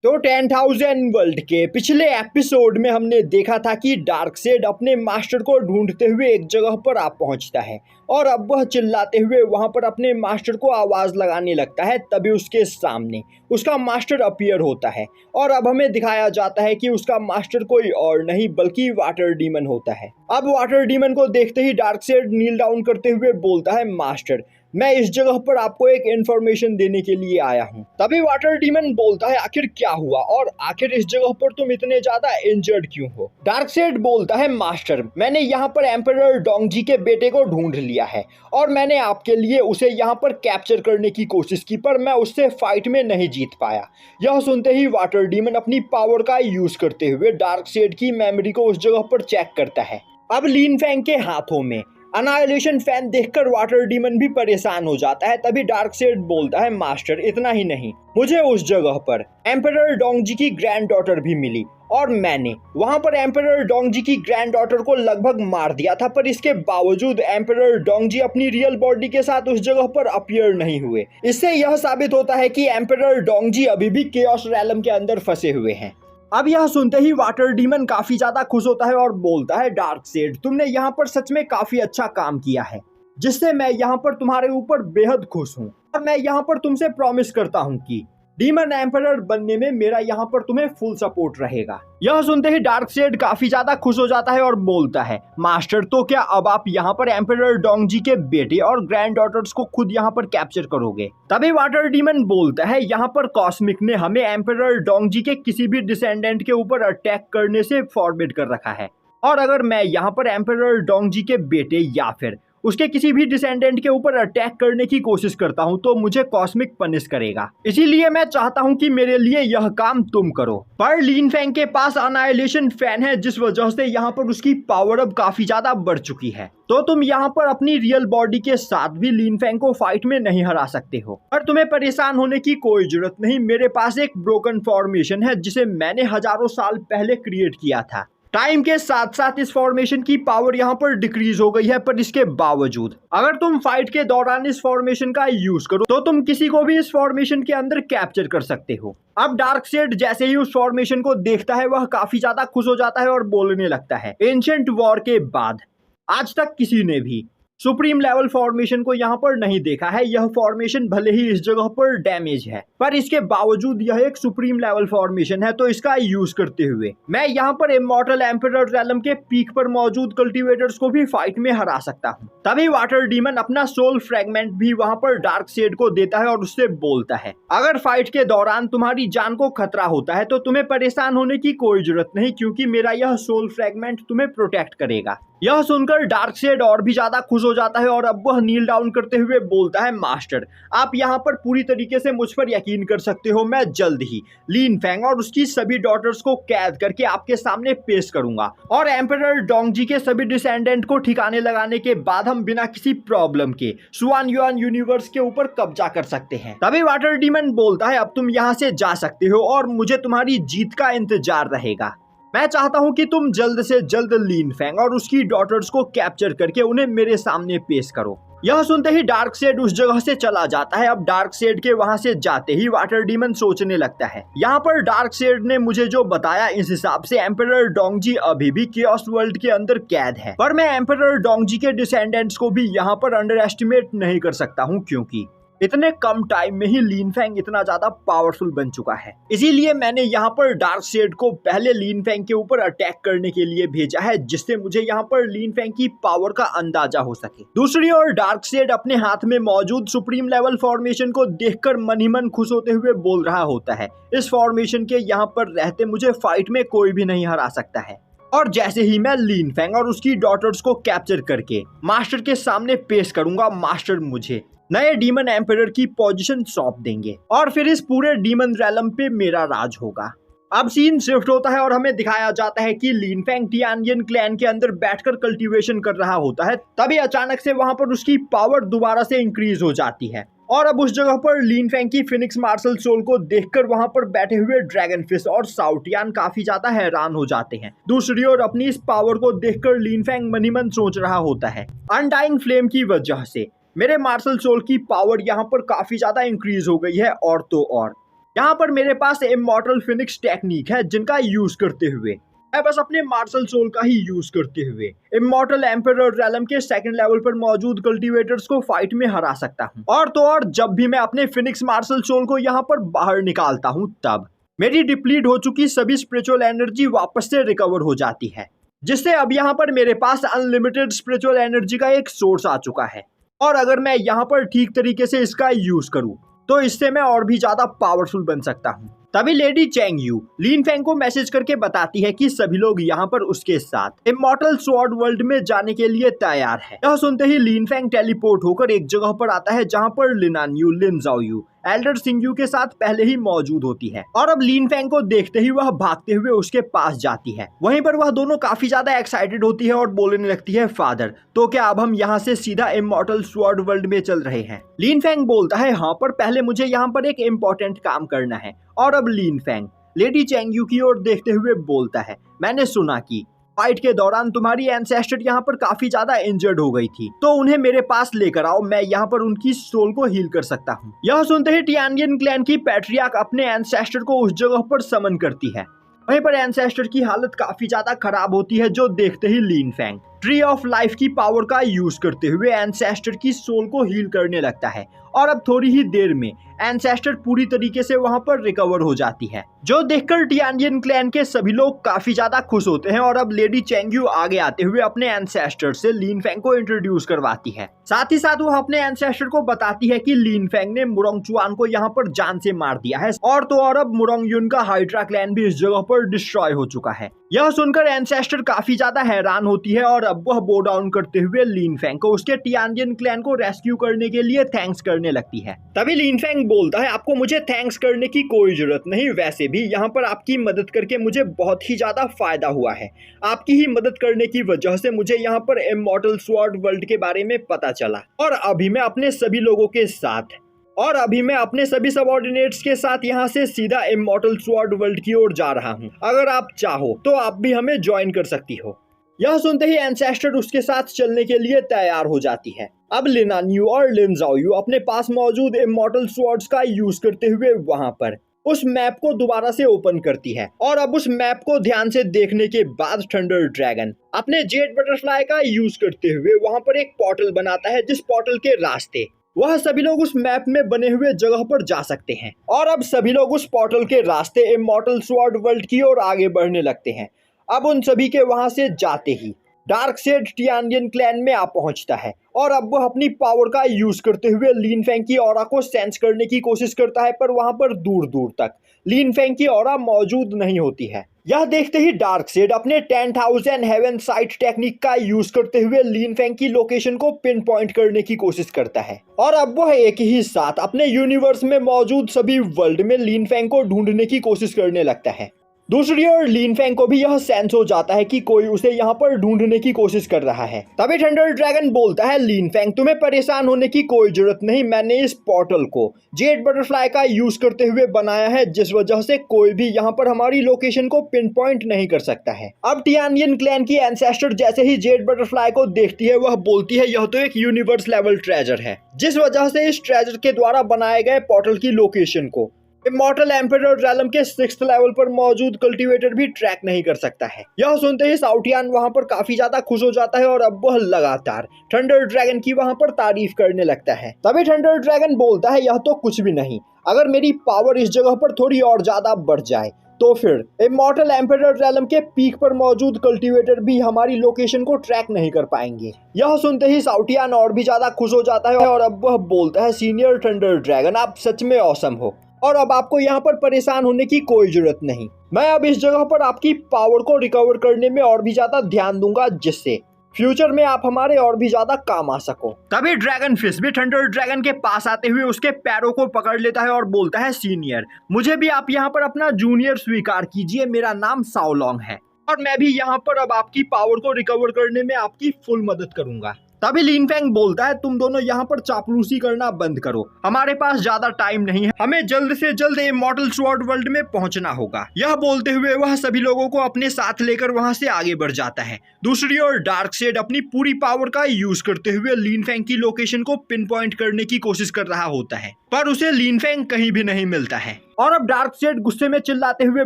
तो 10,000 वर्ल्ड के पिछले एपिसोड में हमने देखा था कि डार्कसेड अपने मास्टर को ढूंढते हुए एक जगह पर आ पहुंचता है और अब वह चिल्लाते हुए वहां पर अपने मास्टर को आवाज लगाने लगता है। तभी उसके सामने उसका मास्टर अपीयर होता है और अब हमें दिखाया जाता है कि उसका मास्टर कोई और नहीं बल्कि वाटर डीमन होता है। अब वाटर डीमन को देखते ही डार्कसेड नील डाउन करते हुए बोलता है, मास्टर मैं इस जगह पर आपको एक इन्फॉर्मेशन देने के लिए आया हूँ। तभी वाटर डीमन बोलता है, आखिर क्या हुआ और आखिर इस जगह पर तुम इतने ज्यादा इंजर्ड क्यों हो। डार्कसेड बोलता है, मास्टर मैंने यहाँ पर एम्परर डोंगजी के बेटे को ढूंढ लिया है और मैंने आपके लिए उसे यहाँ पर कैप्चर करने की कोशिश की, पर मैं उससे फाइट में नहीं जीत पाया। यह सुनते ही वाटर डीमन अपनी पावर का यूज करते हुए डार्कसेड की मेमोरी को उस जगह पर चेक करता है। अब लिन फेंग के हाथों में अनाइलेशन फैन देखकर वाटर डीमन भी परेशान हो जाता है। तभी डार्कसेड बोलता है, मास्टर इतना ही नहीं, मुझे उस जगह पर एम्परर डोंगजी की ग्रैंड डॉटर भी मिली और मैंने वहां पर एम्परर डोंगजी की ग्रैंड डॉटर को लगभग मार दिया था, पर इसके बावजूद एम्परर डोंगजी अपनी रियल बॉडी के साथ उस जगह पर अपीयर नहीं हुए। इससे यह साबित होता है कि एम्परर डोंगजी अभी भी केओस रैलम के अंदर फंसे हुए हैं। अब यह सुनते ही वाटर डीमन काफी ज्यादा खुश होता है और बोलता है, डार्कसेड तुमने यहाँ पर सच में काफी अच्छा काम किया है, जिससे मैं यहाँ पर तुम्हारे ऊपर बेहद खुश हूँ और मैं यहाँ पर तुमसे प्रॉमिस करता हूँ कि डीमन एम्परर बनने में मेरा यहाँ पर तुम्हें फुल सपोर्ट रहेगा। यह सुनते ही डार्कसेड काफी ज्यादा खुश हो जाता है और बोलता है, मास्टर तो क्या अब आप यहाँ पर एम्परर डोंगजी के बेटे और ग्रैंड डॉटर्स को खुद यहाँ पर कैप्चर करोगे। तभी वाटर डीमन बोलता है, यहाँ पर कॉस्मिक ने हमें एम्परर डोंगजी के किसी भी डिसेंडेंट के ऊपर अटैक करने से फॉरबिड कर रखा है और अगर मैं यहाँ पर एम्परर डोंगजी के बेटे या फिर उसके किसी भी डिसेंडेंट के ऊपर अटैक करने की कोशिश करता हूँ तो मुझे कॉस्मिक पनिश करेगा। इसीलिए मैं चाहता हूँ कि मेरे लिए यह काम तुम करो। पर लिन फेंग के पास अनाइलेशन फैन है, जिस वजह से यहाँ पर उसकी पावर अब काफी ज्यादा बढ़ चुकी है, तो तुम यहाँ पर अपनी रियल बॉडी के साथ भी लिन फेंग को फाइट में नहीं हरा सकते हो। पर तुम्हें परेशान होने की कोई जरूरत नहीं, मेरे पास एक ब्रोकन फॉर्मेशन है जिसे मैंने हजारों साल पहले क्रिएट किया था। टाइम के साथ साथ इस फॉर्मेशन की पावर यहाँ पर डिक्रीज हो गई है, पर इसके बावजूद अगर तुम फाइट के दौरान इस फॉर्मेशन का यूज करो तो तुम किसी को भी इस फॉर्मेशन के अंदर कैप्चर कर सकते हो। अब डार्कसेड जैसे ही उस फॉर्मेशन को देखता है वह काफी ज्यादा खुश हो जाता है और बोलने लगता है, एंशिएंट वॉर के बाद आज तक किसी ने भी सुप्रीम लेवल फॉर्मेशन को यहाँ पर नहीं देखा है। यह फॉर्मेशन भले ही इस जगह पर डैमेज है, पर इसके बावजूद यह एक सुप्रीम लेवल फॉर्मेशन है, तो इसका यूज करते हुए मैं यहाँ पर इमॉर्टल एम्परर रैलम के पीक पर मौजूद कल्टीवेटर्स को भी फाइट में हरा सकता हूँ। तभी वाटर डीमन अपना सोल फ्रेगमेंट भी वहाँ पर डार्कसेड को देता है और उससे बोलता है, अगर फाइट के दौरान तुम्हारी जान को खतरा होता है तो तुम्हें परेशान होने की कोई जरूरत नहीं, क्योंकि मेरा यह सोल फ्रेगमेंट तुम्हें प्रोटेक्ट करेगा। यह सुनकर डार्कसेड और भी ज्यादा खुश हो जाता है और अब वह नील डाउन करते हुए बोलता है, मास्टर आप यहाँ पर पूरी तरीके से मुझ पर यकीन कर सकते हो, मैं जल्द ही लिन फेंग और उसकी सभी डॉटर्स को कैद करके आपके सामने पेश करूंगा और एम्परर डोंगजी के सभी डिसेंडेंट को ठिकाने लगाने के बाद हम बिना किसी प्रॉब्लम के शुआन युआन यूनिवर्स के ऊपर कब्जा कर सकते हैं। तभी वाटर डीमन बोलता है, अब तुम यहाँ से जा सकते हो और मुझे तुम्हारी जीत का इंतजार रहेगा। मैं चाहता हूं कि तुम जल्द से जल्द लिन फेंग और उसकी डॉटर्स को कैप्चर करके उन्हें मेरे सामने पेश करो। यह सुनते ही डार्कसेड उस जगह से चला जाता है। अब डार्कसेड के वहां से जाते ही वाटर डीमन सोचने लगता है, यहाँ पर डार्कसेड ने मुझे जो बताया इस हिसाब से एम्परर डोंगजी अभी भी केओस वर्ल्ड के अंदर कैद है, पर मैं एम्परर डोंगजी के डिसेंडेंट्स को भी यहाँ पर अंडर एस्टिमेट नहीं कर सकता हूँ, क्योंकि इतने कम टाइम में ही लिन फेंग इतना ज्यादा पावरफुल बन चुका है। इसीलिए मैंने यहाँ पर डार्कसेड को पहले लिन फेंग के ऊपर अटैक करने के लिए भेजा है, जिससे मुझे यहाँ पर लिन फेंग की पावर का अंदाजा हो सके। दूसरी ओर डार्कसेड अपने हाथ में मौजूद सुप्रीम लेवल फॉर्मेशन को देखकर मन ही मन खुश होते हुए बोल रहा होता है, इस फॉर्मेशन के यहाँ पर रहते मुझे फाइट में कोई भी नहीं हरा सकता है। और जैसे ही मैं लिन फेंग और उसकी डॉटर्स को कैप्चर करके मास्टर के सामने पेश करूंगा, मास्टर मुझे नए डीमन एम्परर की पोजीशन सौंप देंगे और फिर इस पूरे डीमन रैलम पे मेरा राज होगा। अब सीन शिफ्ट होता है और हमें दिखाया जाता है कि लिन फेंग टियानियन क्लैन के अंदर बैठकर कल्टीवेशन कर रहा होता है। तभी अचानक से वहां पर उसकी पावर दोबारा से इंक्रीज हो जाती है और अब उस जगह पर लिन फेंग की फिनिक्स मार्शल सोल को देखकर वहां पर बैठे हुए ड्रैगन फिश और साउटियान काफी ज्यादा हैरान हो जाते हैं। दूसरी ओर अपनी इस पावर को देखकर लिन फेंग मन ही मन सोच रहा होता है, अनडाइंग फ्लेम की वजह से मेरे मार्शल सोल की पावर यहाँ पर काफी ज्यादा इंक्रीज हो गई है और तो और यहाँ पर मेरे पास इमॉर्टल फिनिक्स टेक्निक है जिनका यूज करते हुए मैं बस अपने मार्शल सोल का ही यूज करते हुए इमॉर्टल एम्परर रैलम के सेकंड लेवल पर मौजूद कल्टीवेटर्स को फाइट में हरा सकता हूँ। और तो और जब भी मैं अपने फिनिक्स मार्शल सोल को यहाँ पर बाहर निकालता हूँ तब मेरी डिप्लीट हो चुकी सभी स्पिरिचुअल एनर्जी वापस से रिकवर हो जाती है, जिससे अब यहाँ पर मेरे पास अनलिमिटेड स्पिरिचुअल एनर्जी का एक सोर्स आ चुका है। और अगर मैं यहाँ पर ठीक तरीके से इसका यूज करूँ तो इससे मैं और भी ज्यादा पावरफुल बन सकता हूँ। तभी lady Cheng Yu Lin Feng को मैसेज करके बताती है कि सभी लोग यहाँ पर उसके साथ इमॉर्टल स्वॉर्ड वर्ल्ड में जाने के लिए तैयार है। यह सुनते ही लिन फेंग टेलीपोर्ट होकर एक जगह पर आता है जहाँ पर लिनान यू, लिन जाओ यू एल्डर सिंगयू के साथ पहले ही मौजूद होती है। और अब लिन फेंग को देखते ही वह भागते हुए उसके पास जाती है। वहीं पर वह दोनों काफी ज्यादा एक्साइटेड होती है और बोलने लगती है, फादर तो क्या अब हम यहाँ से सीधा इमॉर्टल स्वॉर्ड वर्ल्ड में चल रहे हैं? लिन फेंग बोलता है, हाँ पर पहले मुझे यहाँ पर एक इम्पोर्टेंट काम करना है। और अब लिन फेंग लेडी चेंग यू की ओर देखते हुए बोलता है, मैंने सुना कि फाइट के दौरान तुम्हारी एंसेस्टर यहाँ पर काफी ज्यादा इंजर्ड हो गई थी, तो उन्हें मेरे पास लेकर आओ, मैं यहाँ पर उनकी सोल को हील कर सकता हूँ। यह सुनते ही टियानियन क्लैन की पैट्रियार्क अपने एंसेस्टर को उस जगह पर समन करती है। वहीं पर एंसेस्टर की हालत काफी ज्यादा खराब होती है, जो देखते ही लिन फेंग ट्री ऑफ लाइफ की पावर का यूज करते हुए एंसेस्टर की सोल को हील करने लगता है। और अब थोड़ी ही देर में एंसेस्टर पूरी तरीके से वहां पर रिकवर हो जाती है, जो देखकर टियानियन क्लैन के सभी लोग काफी ज्यादा खुश होते हैं। और अब लेडी चेंग यू आगे आते हुए अपने एंसेस्टर से लिन फेंग को इंट्रोड्यूस करवाती है। साथ ही साथ वो अपने एंसेस्टर को बताती है कि लिन फेंग ने मुरोंग चुआन को यहाँ पर जान से मार दिया है। और तो और अब मुरोंग युन का हाइड्रा क्लैन भी इस जगह पर डिस्ट्रॉय हो चुका है। यह सुनकर एंसेस्टर काफी ज्यादा हैरान होती है और अब वह बो डाउन करते हुए लिन फेंग को उसके टियानियन क्लैन को रेस्क्यू करने के लिए थैंक्स करने लगती है। तभी लिन फेंग बोलता है, आपको मुझे थैंक्स करने की कोई जरूरत नहीं, वैसे भी यहाँ पर आपकी मदद करके मुझे बहुत ही ज्यादा फायदा हुआ है। आपकी ही मदद करने की वजह से मुझे यहाँ पर इमॉर्टल स्वॉर्ड वर्ल्ड के बारे में पता चला। और अभी मैं अपने सभी लोगों के साथ और अभी मैं अपने सभी सबऑर्डिनेट्स के साथ यहाँ से सीधा इमॉर्टल स्वॉर्ड वर्ल्ड की ओर जा रहा हूँ। अगर आप चाहो तो आप भी हमें ज्वाइन कर सकती हो। यह सुनते ही एंसेस्टर उसके साथ चलने के लिए तैयार हो जाती है। अब लिनान यू और लिन जाओ यू अपने पास मौजूद इमॉर्टल स्वॉर्ड्स का यूज करते हुए वहां पर उस मैप को दोबारा से ओपन करती है। और अब उस मैप को ध्यान से देखने के बाद थंडर ड्रैगन अपने जेट बटरफ्लाई का यूज करते हुए वहां पर एक पोर्टल बनाता है, जिस पोर्टल के रास्ते वह सभी लोग उस मैप में बने हुए जगह पर जा सकते हैं। और अब सभी लोग उस पोर्टल के रास्ते इमॉर्टल स्वॉर्ड वर्ल्ड की ओर आगे बढ़ने लगते हैं। अब उन सभी के वहां से जाते ही डार्कसेड टियानियन क्लैन में आ पहुंचता है। और अब वह अपनी पावर का यूज करते हुए लिन फेंग की ऑरा को सेंस करने की कोशिश करता है, पर वहां पर दूर दूर तक लिन फेंग की ऑरा मौजूद नहीं होती है। यह देखते ही डार्कसेड अपने 10,000 हेवन साइट टेक्निक का यूज करते हुए लिन फेंग की लोकेशन को पिन पॉइंट करने की कोशिश करता है। और अब वह एक ही साथ अपने यूनिवर्स में मौजूद सभी वर्ल्ड में लिन फेंग को ढूंढने की कोशिश करने लगता है। दूसरी ओर लिन फेंग को भी यह सेंस हो जाता है कि कोई उसे यहाँ पर ढूंढने की कोशिश कर रहा है। तभी थंडर ड्रैगन बोलता है, लिन फेंग तुम्हें परेशान होने की कोई जरूरत नहीं, मैंने इस पोर्टल को जेट बटरफ्लाई का यूज करते हुए बनाया है, जिस वजह से कोई भी यहाँ पर हमारी लोकेशन को पिन पॉइंट नहीं कर सकता है। अब टियानियन क्लैन की एंसेस्टर जैसे ही जेट बटरफ्लाई को देखती है वह बोलती है, यह तो एक यूनिवर्स लेवल ट्रेजर है, जिस वजह से इस ट्रेजर के द्वारा बनाए गए पोर्टल की लोकेशन को इमॉर्टल एम्परर रैलम के 6th लेवल पर मौजूद कल्टीवेटर भी ट्रैक नहीं कर सकता है। यह सुनते ही साउटियान वहां पर काफी ज्यादा खुश हो जाता है और अब वह लगातार थंडर ड्रैगन की वहां पर तारीफ करने लगता है। तभी थंडर ड्रैगन बोलता है, यह तो कुछ भी नहीं, अगर मेरी पावर इस जगह पर थोड़ी और ज्यादा बढ़ जाए तो फिर इमॉर्टल एम्परर रैलम के पीक पर मौजूद कल्टीवेटर भी हमारी लोकेशन को ट्रैक नहीं कर पाएंगे। यह सुनते ही साउटियान और भी ज्यादा खुश हो जाता है और अब वह बोलता है, सीनियर थंडर ड्रैगन आप सच में ऑसम हो और अब आपको यहाँ पर परेशान होने की कोई जरूरत नहीं। मैं अब इस जगह पर आपकी पावर को रिकवर करने में और भी ज्यादा ध्यान दूंगा, जिससे फ्यूचर में आप हमारे और भी ज्यादा काम आ सको। तभी ड्रैगन फिश भी थंडर ड्रैगन के पास आते हुए उसके पैरों को पकड़ लेता है और बोलता है, सीनियर मुझे भी आप यहाँ पर अपना जूनियर स्वीकार कीजिए, मेरा नाम साओलोंग है और मैं भी यहाँ पर अब आपकी पावर को रिकवर करने में आपकी फुल मदद करूंगा। तभी लिन फेंग बोलता है तुम दोनों यहाँ पर चापलूसी करना बंद करो, हमारे पास ज्यादा टाइम नहीं है, हमें जल्द से जल्द इमॉर्टल स्वॉर्ड वर्ल्ड में पहुंचना होगा। यह बोलते हुए वह सभी लोगों को अपने साथ लेकर वहां से आगे बढ़ जाता है। दूसरी ओर डार्कसेड अपनी पूरी पावर का यूज करते हुए लिन फेंग की लोकेशन को पिन पॉइंट करने की कोशिश कर रहा होता है, पर उसे लिन फेंग कहीं भी नहीं मिलता है। और अब डार्कसेड गुस्से में चिल्लाते हुए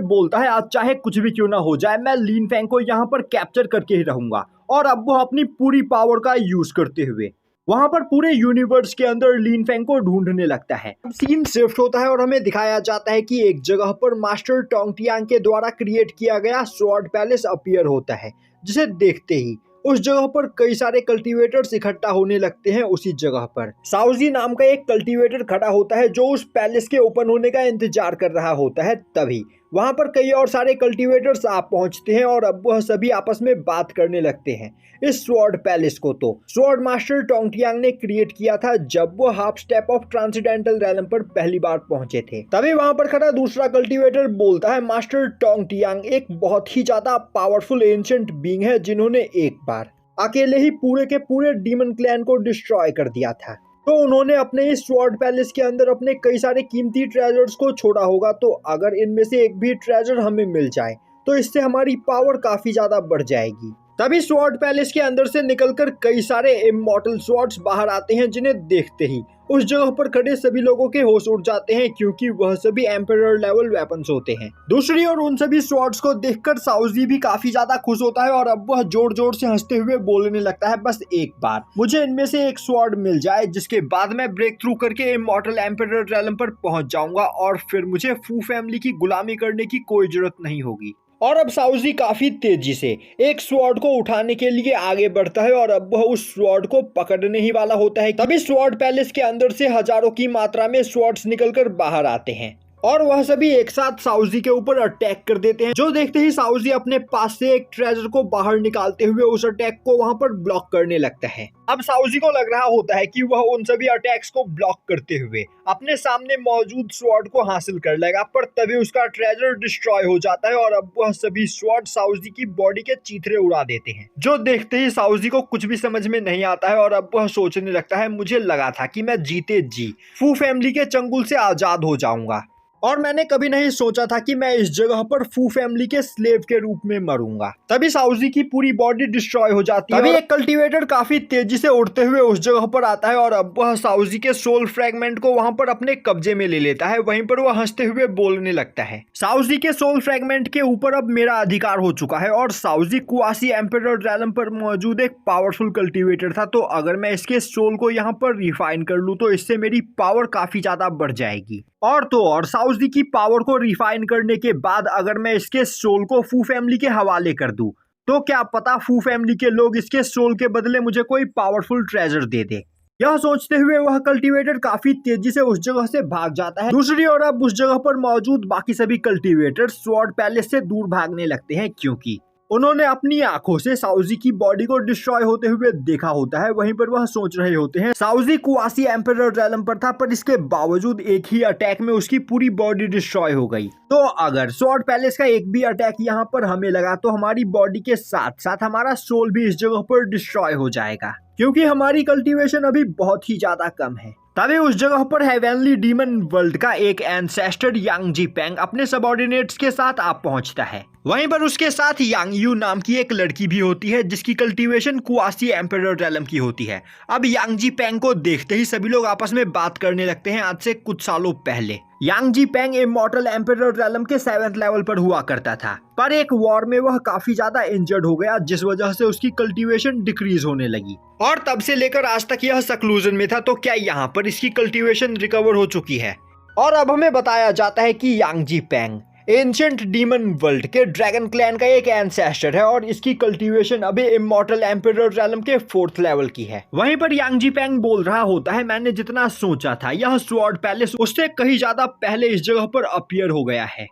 बोलता है आज चाहे कुछ भी क्यों ना हो जाए, मैं लिन फेंग को यहाँ पर कैप्चर करके ही रहूंगा। और अब वो अपनी पूरी पावर का यूज करते हुए वहां पर पूरे यूनिवर्स के अंदर लिन फेंग को ढूंढने लगता है। सीन शिफ्ट होता है और हमें दिखाया जाता है कि एक जगह पर मास्टर टोंगटियांग के द्वारा क्रिएट किया गया स्वॉर्ड पैलेस अपीयर होता है, जिसे देखते ही उस जगह पर कई सारे कल्टीवेटर्स इकट्ठा होने लगते हैं। उसी जगह पर साउजी नाम का एक कल्टीवेटर खड़ा होता है जो उस पैलेस के ओपन होने का इंतजार कर रहा होता है। तभी वहां पर कई और सारे कल्टीवेटर्स आ पहुंचते हैं और अब वह सभी आपस में बात करने लगते हैं। इस स्वॉर्ड पैलेस को तो स्वॉर्ड मास्टर टोंगटियांग ने क्रिएट किया था जब वो half step of transcendental realm पर पहली बार पहुंचे थे। तभी वहां पर खड़ा दूसरा कल्टीवेटर बोलता है मास्टर टोंगटियांग एक बहुत ही ज्यादा पावरफुल एंशिएंट बीइंग है जिन्होंने एक बार अकेले ही पूरे के पूरे डीमन क्लैन को डिस्ट्रॉय कर दिया था। तो उन्होंने अपने इस स्वॉर्ड पैलेस के अंदर अपने कई सारे कीमती ट्रेजर्स को छोड़ा होगा। तो अगर इनमें से एक भी ट्रेजर हमें मिल जाए तो इससे हमारी पावर काफी ज्यादा बढ़ जाएगी। तभी स्वॉर्ड पैलेस के अंदर से निकलकर कई सारे इमॉर्टल स्वॉर्ड्स बाहर आते हैं, जिन्हें देखते ही उस जगह पर खड़े सभी लोगों के होश उड़ जाते हैं, क्योंकि वह सभी एम्परर लेवल वेपन्स होते हैं। दूसरी ओर उन सभी स्वॉर्ड्स को देखकर साउजी भी काफी ज्यादा खुश होता है और अब वह जोर जोर से हंसते हुए बोलने लगता है बस एक बार मुझे इनमें से एक स्वॉर्ड मिल जाए, जिसके बाद मैं ब्रेक थ्रू करके इमॉर्टल एम्परर रेलम पर पहुंच जाऊंगा और फिर मुझे फू फैमिली की गुलामी करने की कोई जरूरत नहीं होगी। और अब साउजी काफी तेजी से एक स्वॉर्ड को उठाने के लिए आगे बढ़ता है और अब वह उस स्वॉर्ड को पकड़ने ही वाला होता है। तभी स्वॉर्ड पैलेस के अंदर से हजारों की मात्रा में स्वॉर्ड्स निकलकर बाहर आते हैं और वह सभी एक साथ साउजी के ऊपर अटैक कर देते हैं। जो देखते ही साउजी अपने पास से एक ट्रेजर को बाहर निकालते हुए उस अटैक को वहां पर ब्लॉक करने लगता है। अब साउजी को लग रहा होता है कि वह उन सभी अटैक्स को ब्लॉक करते हुए अपने सामने मौजूद स्वॉर्ड को हासिल कर लेगा, पर तभी उसका ट्रेजर डिस्ट्रॉय हो जाता है और अब वह सभी स्वॉर्ड साउजी की बॉडी के चीथड़े उड़ा देते हैं। जो देखते ही साउजी को कुछ भी समझ में नहीं आता है और अब वह सोचने लगता है मुझे लगा था कि मैं जीते जी फू फैमिली के चंगुल से आजाद हो जाऊंगा और मैंने कभी नहीं सोचा था कि मैं इस जगह पर फू फैमिली के स्लेव के रूप में मरूंगा। तभी साउजी की पूरी बॉडी डिस्ट्रॉय हो जाती है। तभी एक कल्टीवेटर काफी तेजी से उड़ते हुए उस जगह पर आता है और अब वह साउजी के सोल फ्रैगमेंट को वहां पर अपने कब्जे में ले लेता है। वहीं पर वह हंसते हुए बोलने लगता है साउजी के सोल फ्रैगमेंट के ऊपर अब मेरा अधिकार हो चुका है और साउजी कुआसी एम्परर रैलम पर मौजूद एक पावरफुल कल्टीवेटर था, तो अगर मैं इसके सोल को यहाँ पर रिफाइन कर लूँ तो इससे मेरी पावर काफी ज्यादा बढ़ जाएगी। और तो और साउजी की पावर को रिफाइन करने के बाद अगर मैं इसके सोल को फू फैमिली के हवाले कर दूं तो क्या पता फू फैमिली के लोग इसके सोल के बदले मुझे कोई पावरफुल ट्रेजर दे दे। यह सोचते हुए वह कल्टीवेटर काफी तेजी से उस जगह से भाग जाता है। दूसरी ओर अब उस जगह पर मौजूद बाकी सभी कल्टीवेटर स्वॉर्ड पैलेस से दूर भागने लगते हैं, क्योंकि उन्होंने अपनी आंखों से साउजी की बॉडी को डिस्ट्रॉय होते हुए देखा होता है। वहीं पर वह सोच रहे होते हैं साउजी कुआसी एम्परर रैलम पर था, पर इसके बावजूद एक ही अटैक में उसकी पूरी बॉडी डिस्ट्रॉय हो गई। तो अगर स्वॉर्ड पैलेस का एक भी अटैक यहाँ पर हमें लगा तो हमारी बॉडी के साथ साथ हमारा सोल भी इस जगह पर डिस्ट्रॉय हो जाएगा, क्योंकि हमारी कल्टीवेशन अभी बहुत ही ज्यादा कम है। तभी उस जगह पर हेवनली डीमन वर्ल्ड का एक एंसेस्टर यांग जी पेंग अपने सबऑर्डिनेट्स के साथ आ पहुंचता है। वहीं पर उसके साथ यांग यू नाम की एक लड़की भी होती है, जिसकी कल्टीवेशन कुआसी एम्परर रैलम की होती है। अब यांग जी पेंग को देखते ही सभी लोग आपस में बात करने लगते हैं। आज से कुछ सालों पहले यांग जी पेंग इमॉर्टल एम्परर रैलम के 7th लेवल पर हुआ करता था, पर एक वॉर में वह काफी ज्यादा इंजर्ड हो गया, जिस वजह से उसकी कल्टीवेशन डिक्रीज होने लगी और तब से लेकर आज तक यह सक्लूजन में था। तो क्या यहाँ पर इसकी कल्टीवेशन रिकवर हो चुकी है? और अब हमें बताया जाता है कि यांग जी पेंग एंशिएंट डीमन वर्ल्ड के ड्रैगन क्लैन का एक एंसेस्टर है और इसकी कल्टीवेशन अभी इमॉर्टल एम्परर रैलम के 4th लेवल की है। वहीं पर यांग जी पेंग बोल रहा होता है मैंने जितना सोचा था यह स्वॉर्ड पैलेस उससे कहीं ज्यादा पहले इस जगह पर अपीयर हो गया है।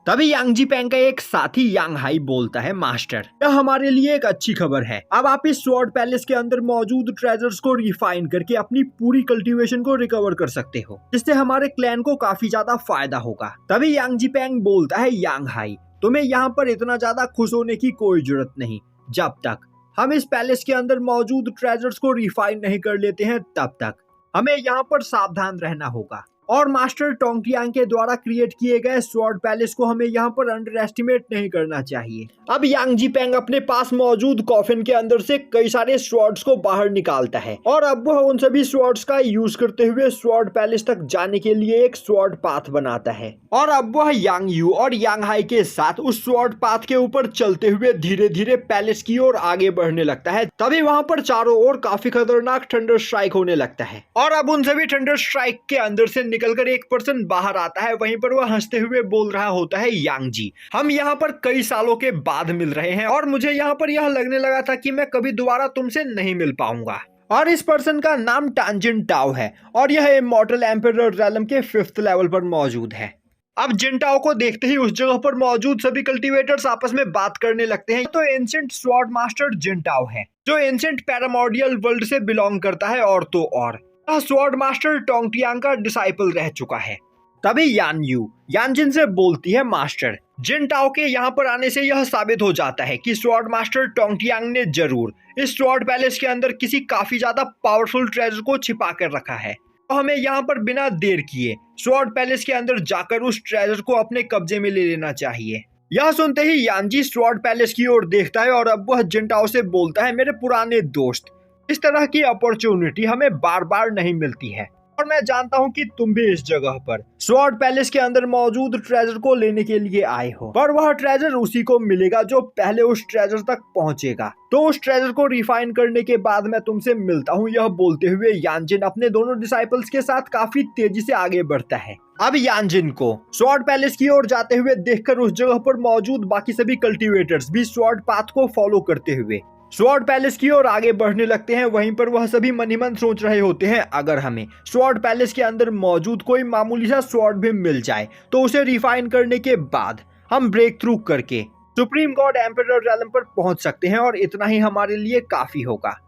तभी यांग जी पेंग का एक साथी यांग हाई बोलता है मास्टर यह हमारे लिए एक अच्छी खबर है, अब आप इस स्वॉर्ड पैलेस के अंदर मौजूद ट्रेजर्स को रिफाइन करके अपनी पूरी कल्टीवेशन को रिकवर कर सकते हो, जिससे हमारे क्लैन को काफी ज्यादा फायदा होगा। तभी यांग जी पेंग बोलता है यांग हाई तुम्हें यहाँ पर इतना ज्यादा खुश होने की कोई जरूरत नहीं, जब तक हम इस पैलेस के अंदर मौजूद ट्रेजर्स को रिफाइन नहीं कर लेते हैं तब तक हमें यहाँ पर सावधान रहना होगा। और मास्टर टोंगटियांग के द्वारा क्रिएट किए गए स्वॉर्ड पैलेस को हमें यहाँ पर अंडर एस्टिमेट नहीं करना चाहिए। अब यांग जीपेंग अपने पास मौजूद कॉफिन के अंदर से कई सारे स्वॉर्ड्स को बाहर निकालता है और अब वह उन सभी स्वॉर्ड्स का यूज करते हुए स्वॉर्ड पैलेस तक जाने के लिए एक स्वॉर्ड पाथ बनाता है। और अब वह यांग यू और यांग हाई के साथ उस स्वॉर्ड पाथ के ऊपर चलते हुए धीरे धीरे पैलेस की ओर आगे बढ़ने लगता है। तभी वहां पर चारों ओर काफी खतरनाक थंडर स्ट्राइक होने लगता है और अब उन सभी थंडर स्ट्राइक के अंदर से निकलकर एक पर्सन बाहर आता है। वहीं पर वह हंसते हुए बोल रहा होता है, यांग जी, हम यहाँ पर कई सालों के बाद मिल रहे हैं और मुझे यहाँ पर यह लगने लगा था कि मैं कभी दोबारा तुमसे नहीं मिल पाऊंगा। और इस पर्सन का नाम टांजिन टाओ है और यह इमॉर्टल एम्परर रैलम के 5th लेवल पर मौजूद है। अब जिनटाओ को देखते ही उस जगह पर मौजूद सभी कल्टीवेटर्स आपस में बात करने लगते हैं। तो एंशिएंट स्वॉर्ड मास्टर जिनटाओ है जो एंशिएंट पैरामॉर्डियल वर्ल्ड से बिलोंग करता है और तो और स्वॉर्ड मास्टर टोंगटियांग का डिसाइपल रह चुका है। तभी यान यू यानजिन से बोलती है, मास्टर जिनटाओ के यहाँ पर आने से यह साबित हो जाता है कि स्वॉर्ड मास्टर टोंगटियांग ने जरूर इस स्वॉर्ड पैलेस के अंदर किसी काफी ज्यादा पावरफुल ट्रेजर को छिपा कर रखा है। तो हमें यहाँ पर बिना देर किए स्वॉर्ड पैलेस के अंदर जाकर उस ट्रेजर को अपने कब्जे में ले लेना चाहिए। यह सुनते ही यानजी स्वॉर्ड पैलेस की ओर देखता है और अब वह जिनटाओ से बोलता है, मेरे पुराने दोस्त, इस तरह की अपॉर्चुनिटी हमें बार बार नहीं मिलती है और मैं जानता हूँ कि तुम भी इस जगह पर स्वॉर्ड पैलेस के अंदर मौजूद ट्रेजर को लेने के लिए आए हो, पर वह ट्रेजर उसी को मिलेगा जो पहले उस ट्रेजर तक पहुंचेगा। तो उस ट्रेजर को रिफाइन करने के बाद मैं तुमसे मिलता हूँ। यह बोलते हुए यानजिन अपने दोनों डिसाइपल्स के साथ काफी तेजी से आगे बढ़ता है। अब यानजिन को स्वॉर्ड पैलेस की ओर जाते हुए देखकर उस जगह पर मौजूद बाकी सभी कल्टीवेटर्स भी स्वॉर्ड पाथ को फॉलो करते हुए स्वॉर्ड पैलेस की ओर आगे बढ़ने लगते हैं। वहीं पर वह सभी मन ही मन सोच रहे होते हैं, अगर हमें स्वॉर्ड पैलेस के अंदर मौजूद कोई मामूली सा स्वॉर्ड भी मिल जाए तो उसे रिफाइन करने के बाद हम ब्रेक थ्रू करके सुप्रीम गॉड एम्परर रैलम पर पहुंच सकते हैं और इतना ही हमारे लिए काफी होगा।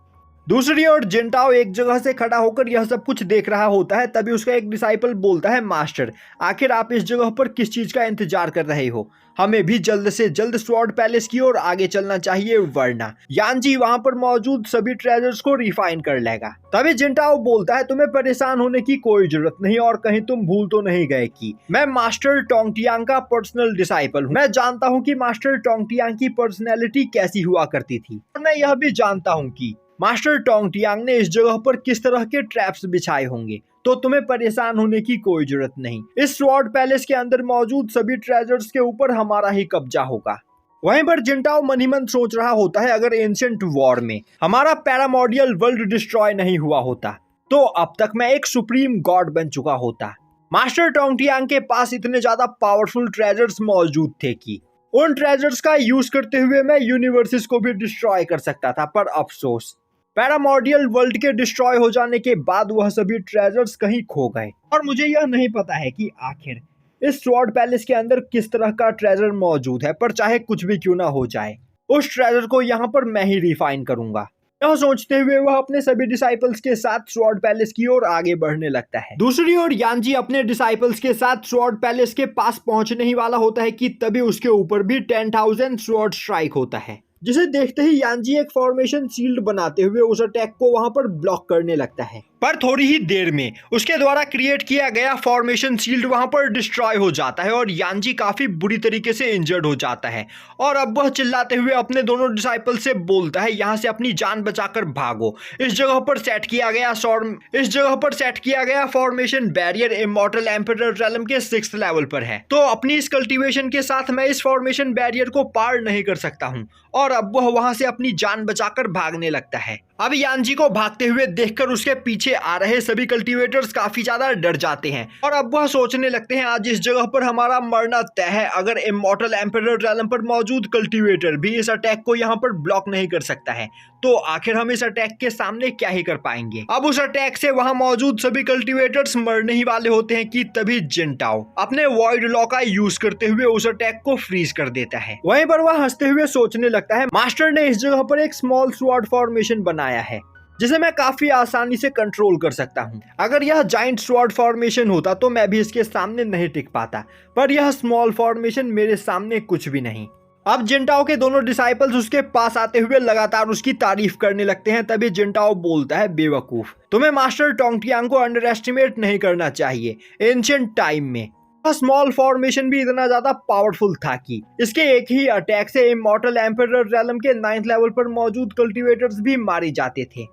दूसरी ओर जिनटाओ एक जगह से खड़ा होकर यह सब कुछ देख रहा होता है। तभी उसका एक डिसाइपल बोलता है, मास्टर, आखिर आप इस जगह पर किस चीज का इंतजार कर रहे हो? हमें भी जल्द से जल्द स्वॉर्ड पैलेस की ओर आगे चलना चाहिए, वरना यानजी वहां पर मौजूद सभी ट्रेजर्स को रिफाइन कर लेगा। तभी जिनटाओ बोलता है, तुम्हें परेशान होने की कोई जरूरत नहीं और कहीं तुम भूल तो नहीं गए कि मैं मास्टर टोंगटियांग का पर्सनल डिसाइपल हूँ। मैं जानता हूँ कि मास्टर टोंगटियांग की पर्सनैलिटी कैसी हुआ करती थी और मैं यह भी जानता हूँ कि मास्टर टोंगटियांग ने इस जगह पर किस तरह के ट्रैप्स बिछाए होंगे। तो तुम्हें परेशान होने की कोई जरूरत नहीं। इस स्वॉर्ड पैलेस के अंदर मौजूद सभी ट्रेजर्स के ऊपर हमारा ही कब्जा होगा। वहीं पर जिनटाओ मन ही मन सोच रहा होता है, अगर एंशिएंट वॉर में हमारा पैरामॉर्डियल वर्ल्ड डिस्ट्रॉय नहीं हुआ होता तो अब तक मैं एक सुप्रीम गॉड बन चुका होता। मास्टर टोंगटियांग के पास इतने ज्यादा पावरफुल ट्रेजर्स मौजूद थे कि उन ट्रेजर्स का यूज करते हुए मैं यूनिवर्सेस को भी डिस्ट्रॉय कर सकता था। पर अफसोस, पैरामॉर्डियल वर्ल्ड के डिस्ट्रॉय हो जाने के बाद वह सभी ट्रेजर्स कहीं खो गए और मुझे यह नहीं पता है कि आखिर इस स्वॉर्ड पैलेस के अंदर किस तरह का ट्रेजर मौजूद है। पर चाहे कुछ भी क्यों ना हो जाए, उस ट्रेजर को यहाँ पर मैं ही रिफाइन करूंगा। यह सोचते हुए वह अपने सभी डिसाइपल्स के साथ स्वॉर्ड पैलेस की ओर आगे बढ़ने लगता है। दूसरी ओर यानजी अपने डिसाइपल्स के साथ स्वॉर्ड पैलेस के पास पहुंचने ही वाला होता है कि तभी उसके ऊपर भी 10,000 स्वॉर्ड स्ट्राइक होता है, जिसे देखते ही यानजी एक फॉर्मेशन शील्ड बनाते हुए उस अटैक को वहां पर ब्लॉक करने लगता है। पर थोड़ी ही देर में उसके द्वारा क्रिएट किया गया फॉर्मेशन शील्ड वहां पर डिस्ट्रॉय हो जाता है और यानजी काफी बुरी तरीके से इंजर्ड हो जाता है। और अब वह चिल्लाते हुए अपने दोनों डिसाइपल से बोलता है, यहाँ से अपनी जान बचाकर भागो। इस जगह पर सेट किया गया formation barrier immortal emperor realm के 6th लेवल पर है, तो अपनी इस कल्टीवेशन के साथ मैं इस फॉर्मेशन बैरियर को पार नहीं कर सकता हूँ। और अब वह वहां से अपनी जान बचाकर भागने लगता है। अब यानजी को भागते हुए देखकर उसके पीछे आ रहे सभी कल्टीवेटर्स काफी ज्यादा डर जाते हैं और अब वह सोचने लगते हैं, आज इस जगह पर हमारा मरना तय है। अगर इमॉर्टल एम्परर रैलम पर मौजूद कल्टीवेटर भी इस अटैक को यहाँ पर ब्लॉक नहीं कर सकता है तो आखिर हम इस अटैक के सामने क्या ही कर पाएंगे। अब उस अटैक से वहां मौजूद सभी कल्टीवेटर्स मरने ही वाले होते हैं कि तभी जिनटाओ अपने वॉइड लॉ का यूज करते हुए उस अटैक को फ्रीज कर देता है। वहीं पर वह हंसते हुए सोचने लगता है, मास्टर ने इस जगह पर एक स्मॉल स्वॉर्ड फॉर्मेशन बनाया है जिसे मैं काफी आसानी से कंट्रोल कर सकता हूँ। अगर यह जाइंट स्वॉर्ड फॉर्मेशन होता तो मैं भी इसके सामने नहीं टिक पाता, पर यह स्मॉल फॉर्मेशन मेरे सामने कुछ भी नहीं। अब जिनटाओ के दोनों डिसाइपल्स उसके पास आते हुए लगातार उसकी तारीफ करने लगते हैं। तभी जिनटाओ बोलता है, बेवकूफ, तुम्हें मास्टर टोंगटियांग को अंडर एस्टिमेट नहीं करना चाहिए। एंशिएंट टाइम में स्मॉल फॉर्मेशन भी इतना ज्यादा पावरफुल था कि इसके एक ही अटैक से इमॉर्टल एम्परर रेलम के 9th लेवल पर मौजूद कल्टीवेटर्स भी मारे जाते थे।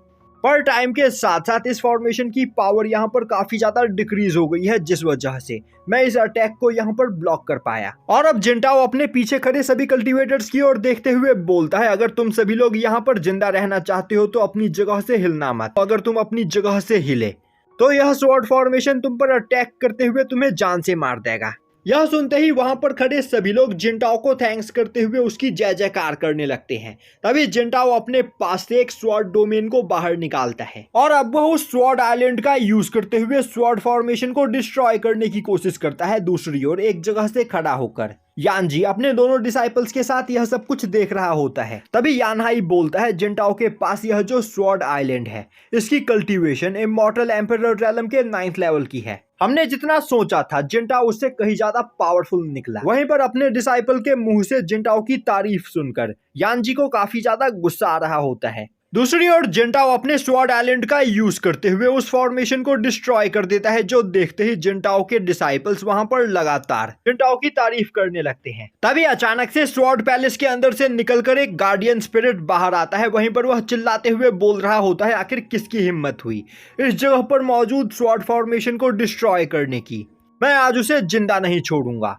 पर टाइम के साथ साथ इस फॉर्मेशन की पावर यहाँ पर काफी ज्यादा डिक्रीज हो गई है, जिस वजह से मैं इस अटैक को यहाँ पर ब्लॉक कर पाया। और अब जिनटाओ अपने पीछे खड़े सभी कल्टीवेटर्स की ओर देखते हुए बोलता है, अगर तुम सभी लोग यहाँ पर जिंदा रहना चाहते हो तो अपनी जगह से हिलना मत। अगर तुम अपनी जगह से हिले तो यह स्वॉर्ड फॉर्मेशन तुम पर अटैक करते हुए तुम्हें जान से मार देगा। यह सुनते ही वहां पर खड़े सभी लोग जिनटाओ को थैंक्स करते हुए उसकी जय जयकार करने लगते हैं। तभी जिनटाओ अपने पास से एक स्वॉर्ड डोमेन को बाहर निकालता है और अब वह उस स्वॉर्ड आइलैंड का यूज करते हुए स्वॉर्ड फॉर्मेशन को डिस्ट्रॉय करने की कोशिश करता है। दूसरी ओर एक जगह से खड़ा होकर यानजी अपने दोनों डिसाइपल्स के साथ यह सब कुछ देख रहा होता है। तभी यानहाई बोलता है, जिनटाओ के पास यह जो स्वॉर्ड आइलैंड है इसकी कल्टीवेशन इमॉर्टल एम्परर रेलम के 9th लेवल की है। हमने जितना सोचा था जिनटाओ उससे कहीं ज्यादा पावरफुल निकला। वहीं पर अपने डिसाइपल के मुंह से जिनटाओ की तारीफ सुनकर यानजी को काफी ज्यादा गुस्सा आ रहा होता है। दूसरी ओर जिनटाओ अपने स्वॉर्ड आइलैंड का यूज करते हुए उस फॉर्मेशन को डिस्ट्रॉय कर देता है, जो देखते ही जिनटाओ के डिसाइपल्स वहां पर लगातार जिनटाओ की तारीफ करने लगते हैं। तभी अचानक से स्वॉर्ड पैलेस के अंदर से निकलकर एक गार्डियन स्पिरिट बाहर आता है। वहीं पर वह चिल्लाते हुए बोल रहा होता है, आखिर किसकी हिम्मत हुई इस जगह पर मौजूद स्वॉर्ड फॉर्मेशन को डिस्ट्रॉय करने की। मैं आज उसे जिंदा नहीं छोड़ूंगा।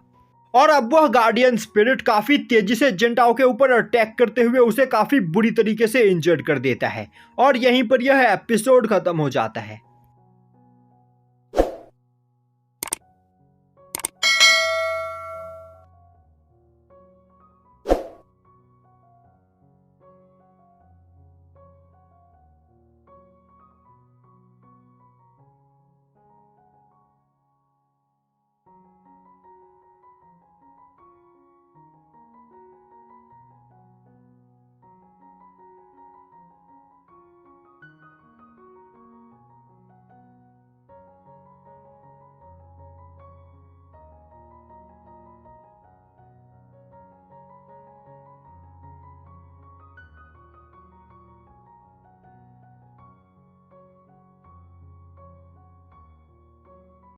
और अब वह गार्डियन स्पिरिट काफी तेजी से जिनटाओ के ऊपर अटैक करते हुए उसे काफी बुरी तरीके से इंजर्ड कर देता है और यहीं पर यह एपिसोड खत्म हो जाता है।